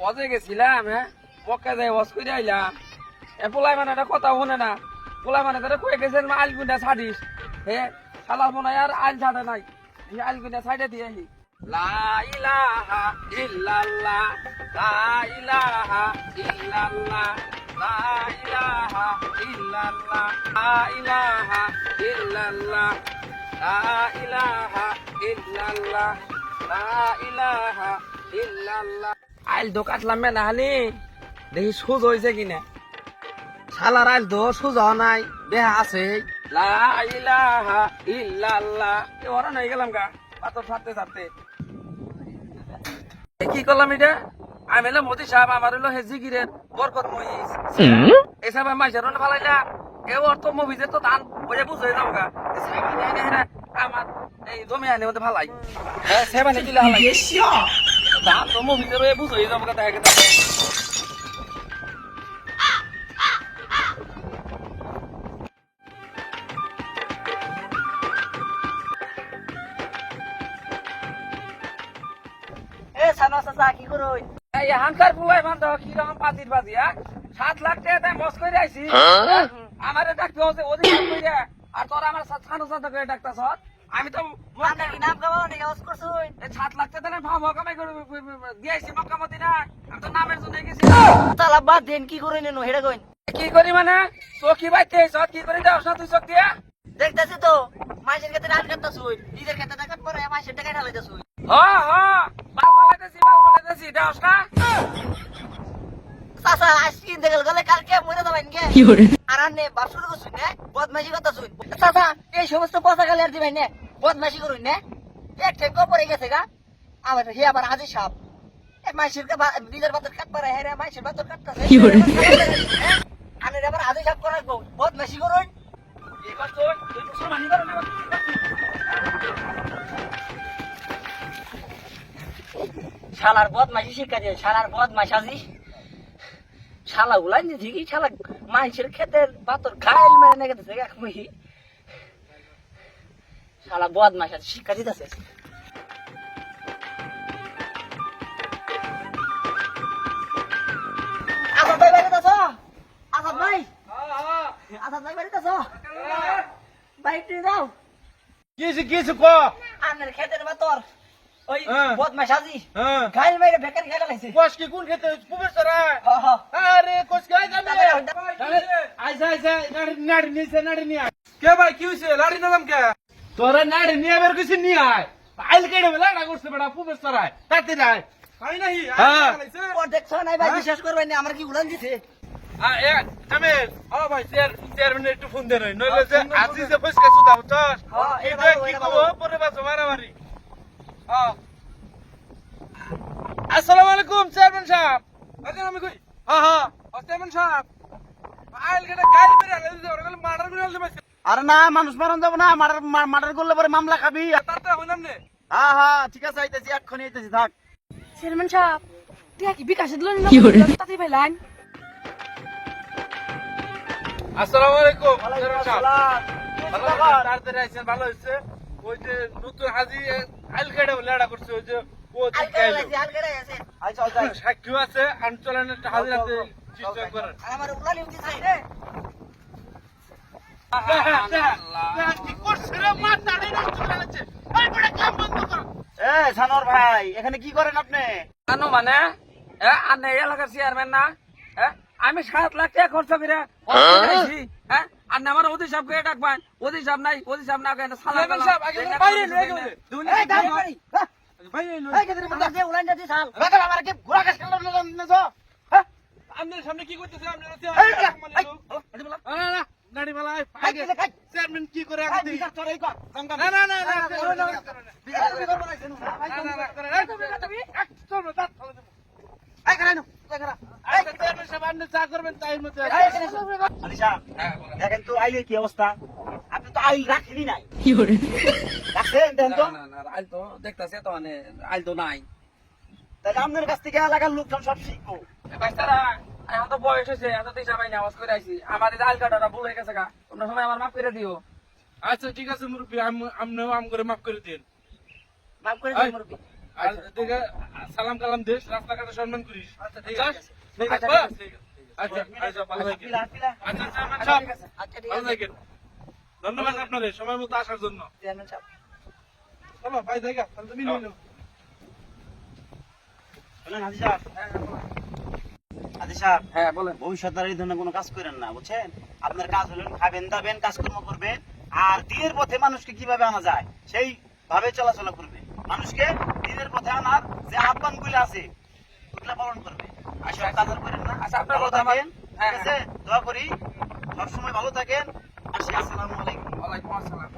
ওজে গেছিলাম হ্যাঁ মক্কা যাই ওয়াজ করে আইলাম পোলাই মানে একটা কথা শুনে না পোলাই মানে তারা কয়ে গেছেন আইল গুন্ডা ছাড়িস হে শালা মনে হয় আর আইল ছাড়ে নাই আইল গুন্ডা ছাইডে দিয়ে আহি লা ইলাহা ইল্লাল্লাহ লা ইলাহা ইল্লাল্লাহ লা ইলাহা ইল্লাল্লাহ লা ইলাহা ইল্লাল্লাহ লা ইলাহা ইল্লাল্লাহ লা ইলাহা ইল্লাল্লাহ আইল তো কাটলাম না হানি দেখি সুজ হয়েছে কিনা শালার আইল তো সুজ নাই বেহা আছে লা ইলাহা ইল্লাল্লাহ এ ওরা নাই গেলাম গা পাথর ছাড়তে ছাড়তে কি করলাম এটা আমি এলাম মোদি সাহেব আমার হলো হে জিগিরের বরকত মহিষ এই সাহেব মাইসার ফালাইলাম এ অর্থ মভিজে তো ধান বইয়া বুঝ হয়ে যাবো গা আমার এই জমি আনে মধ্যে ফালাই হ্যাঁ সেবানে দিলে হালাই ধান তো মভিজে বুঝ হয়ে যাবো গা দেখা গেছে কি করো হানকার পুলাই বান্ধ কিরকম পাতির বাজি 7 লাখ টাকা তাই মস করে আইছি আমার ডাকতে হচ্ছে ওদিকে কইরা আর তোরা আমার ছানো ছানো করে ডাকতাছ আমি তো নাম কামাও নি কাজ করছো 7 লাখ টাকা ভাব কামাই করে দিয়েছি মক্কা মদিনা আমি তো নামের জন্য গেছি তালা বাদ দেন কি করে নেনো হেডা কইন কি করি মানে চকি বাইতে সব কি করে দাও না তুই চক দিয়া দেখতাছি তো মাইসের ক্ষেত্রে রাত কাটতাছুই নিজের ক্ষেত্রে টাকা পরে মাইসের টাকা ঢালাইতাছুই হ্যাঁ বাল বলাইতেছি দাও না চাচা আজকে দেখল গেলে কালকে মরে যাবেন কে আর আনে বাপ শুরু করছুন না বদমাশি করতাছুন চাচা এই সমস্ত পয়সা গালে আর দিবেন না বদমাশি করুন না এক ঠেক পড়ে গেছে গা আমার হে আবার আজি সাপ এই মাইসের নিজের বাতর কাট পারে হে মাইসের বাতর কাটতাছে আনে আবার আজি সাপ করার বদমাশি করুন এই কষ্ট তুই মুসলমানি করো না শালার বদমাশি শিক্ষা দিয়ে শালার বদমাশ আজি শালা গুলাই নি ঠিকই শালা মাইসের ক্ষেতের বাতর খাইল মেরে নেগে দিছে এক মহি শালা বদমাশ আজি শিক্ষা দিতেছে আসাদ ভাই বাড়িতে আছো আসাদ ভাই আসাদ ভাই বাড়িতে আছো বাইরে যাও কিছু কো আপনার ক্ষেতের বাতর ওই বদমাশ আজি খাইল মেরে বেকার খেলা লাইছে কোষ কি কোন খেতে পুবেছরা আরে কোষ গাই যাবে আইসা নাড়ি নিয়ে কে ভাই কি হইছে লাড়ি নাম কে তোরা নাড়ি নিয়ে বের কইছিস নি আয় আইল কেডে লাড়া করছে বেটা পুবেছরা তাতে যায় তাই নাই হ্যাঁ ও দেখছ নাই ভাই বিশ্বাস করবেন না আমার কি উড়ান দিছে এ জামিল ভাই চেয়ারম্যান একটু ফোন দেন নইলে যে আজি যে ফসকে সুদা হচ্ছস এটা কি কব পরে বাস মারামারি আসসালামু আলাইকুম চেয়ারম্যান সাহেব আজকে আমি কই হ্যাঁ চেয়ারম্যান সাহেব আইল কেটে গাড়ি মেরে আলে দিছে ওরা মার্ডার করে আলতে পারছে আরে না মানুষ মারন যাব না মার্ডার করলে পরে মামলা খাবি তাতে হইলাম নে হ্যাঁ ঠিক আছে আইতেছি এক্ষুনি আইতেছি থাক চেয়ারম্যান সাহেব টিয়া কি বিকাশে দিল না তাতে ভাইলান আসসালামু আলাইকুম চেয়ারম্যান সাহেব সালাম তাড়াতাড়ি আইছেন ভালো হইছে ওই যে নতুন হাজি আইল কেটে লেড়া করছে ওই যে ও আচ্ছা আচ্ছা সাক্ষী আছে আন্দোলন একটা হাজির আছে সিস্টেম করেন আমার উড়ালি উঠছে রে কি করছে রে মাথা নেই নষ্ট করে যাচ্ছে এই বড় কাম বন্ধ কর এ সানোর ভাই এখানে কি করেন আপনি আনো মানে আনে এলাকার চেয়ারম্যান না আমি 7 লাখ টাকা খরচ করে আইছি আর আমার ওদি সাহেব কে ডাকবেন ওদি সাহেব নাই ওদি সাহেব না কেন সালা সাহেব আগে বাইরে লয়ে গেলে এই দাম করি বাইরে লয়ে এই কেদরে মধ্যে যে উড়ান যাচ্ছে সাল রাখা আমার কি ঘোড়া কাজ করলাম না তো হ্যাঁ আপনার সামনে কি করতেছে আপনারা এই না গাড়ি মালা আগে চেয়ারম্যান কি করে আগে দিই না না না চা করবেন তাই মতো আলিশা দেখেন তো আইলের কি অবস্থা আপনি তো আইল রাখেনি নাই রাখছেন দেন তো আইল তো দেখতাছে তো মানে আইল তো নাই তাহলে আপনার কাছ থেকে এলাকার লোকজন সব শিখবো বাইস্তারা এখন তো বয়স হয়েছে এত দিশা পাইনি আওয়াজ করে আইছি আমার আইল কাটাটা ভুল হয়ে গেছে গা তোমরা সবাই আমার মাফ করে দিও আচ্ছা ঠিক আছে মুরব্বী আমনেও আম করে মাফ করে দিন মাফ করে দিন মুরব্বি আর দেখে সালাম কালাম দিস, রাস্তাঘাটে সম্মান করিস। আচ্ছা ঠিক যাস? আছে ঠিক আছে, আচ্ছা, বাস? ঠিক আছে। আচ্ছা, আচ্ছা, ভালো থাকেন। পিলা পিলা আচ্ছা, চেয়ারম্যান সাহেব, আচ্ছা ঠিক ভালো আছে থাকেন। ধন্যবাদ আপনাদের সময় মতো আসার জন্য। চেয়ারম্যান সাহেব চলো ভাই জায়গা, তাহলে তুমি নিয়ে নাও। শুনেন হাজি সাহেব, হাজি সাহেব, হ্যাঁ বলেন ভবিষ্যতে আর এই ধরনের কোনো কাজ করেন না, বুঝছেন? আপনার কাজ হলেন খাবেন দাবেন, কাজকর্ম করবেন, আর দিনের পথে মানুষকে কিভাবে আনা যায় সেই ভাবে চলাচল করবে। মানুষকে দিনের পথে আনার যে আহ্বান গুলো আছে ওগুলা পালন করবে। আসলে কাজ আর করেন না। আচ্ছা, আপনার ভালো কথা আমার- থাকেন, ঠিক হ্যাঁ, আছে? দোয়া করি সবসময় ভালো থাকেন। আসি, আসসালামু আলাইকুম। ওয়ালাইকুম আসসালাম